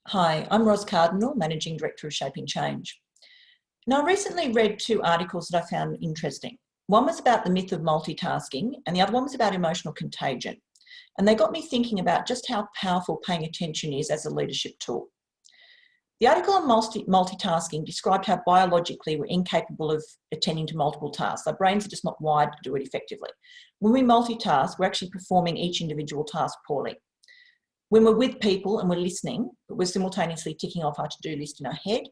Hi, I'm Ros Cardinal, Managing Director of Shaping Change. Now, I recently read two articles that I found interesting. One was about the myth of multitasking, and the other one was about emotional contagion. And they got me thinking about just how powerful paying attention is as a leadership tool. The article on multitasking described how biologically we're incapable of attending to multiple tasks. Our brains are just not wired to do it effectively. When we multitask, we're actually performing each individual task poorly. When we're with people and we're listening, but we're simultaneously ticking off our to-do list in our head,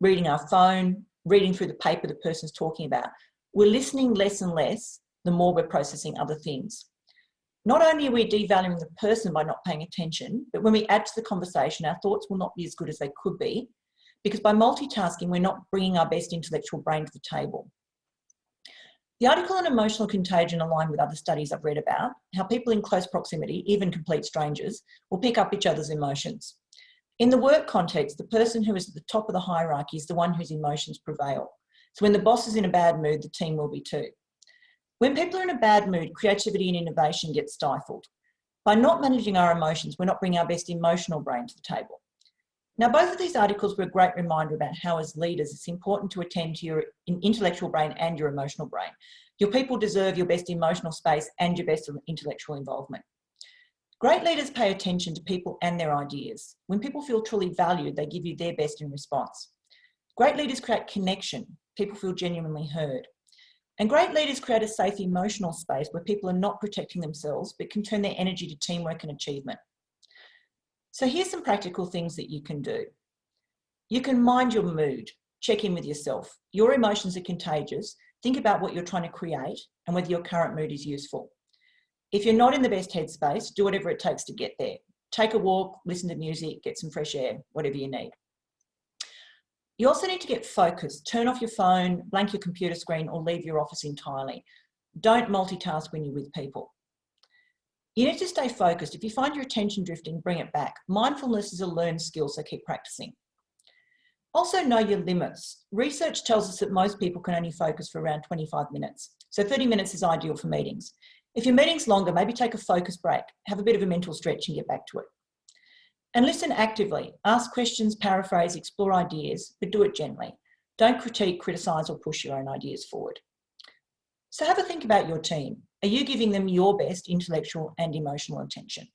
reading our phone, reading through the paper the person's talking about, we're listening less and less the more we're processing other things. Not only are we devaluing the person by not paying attention, but when we add to the conversation, our thoughts will not be as good as they could be, because by multitasking, we're not bringing our best intellectual brain to the table. The article on emotional contagion aligned with other studies I've read about, how people in close proximity, even complete strangers, will pick up each other's emotions. In the work context, the person who is at the top of the hierarchy is the one whose emotions prevail. So when the boss is in a bad mood, the team will be too. When people are in a bad mood, creativity and innovation get stifled. By not managing our emotions, we're not bringing our best emotional brain to the table. Now, both of these articles were a great reminder about how, as leaders, it's important to attend to your intellectual brain and your emotional brain. Your people deserve your best emotional space and your best intellectual involvement. Great leaders pay attention to people and their ideas. When people feel truly valued, they give you their best in response. Great leaders create connection. People feel genuinely heard. And great leaders create a safe emotional space where people are not protecting themselves, but can turn their energy to teamwork and achievement. So here's some practical things that you can do. You can mind your mood, check in with yourself. Your emotions are contagious. Think about what you're trying to create and whether your current mood is useful. If you're not in the best headspace, do whatever it takes to get there. Take a walk, listen to music, get some fresh air, whatever you need. You also need to get focused. Turn off your phone, blank your computer screen, or leave your office entirely. Don't multitask when you're with people. You need to stay focused. If you find your attention drifting, bring it back. Mindfulness is a learned skill, so keep practicing. Also know your limits. Research tells us that most people can only focus for around 25 minutes. So 30 minutes is ideal for meetings. If your meeting's longer, maybe take a focus break, have a bit of a mental stretch and get back to it. And listen actively. Ask questions, paraphrase, explore ideas, but do it gently. Don't critique, criticise, or push your own ideas forward. So have a think about your team. Are you giving them your best intellectual and emotional attention?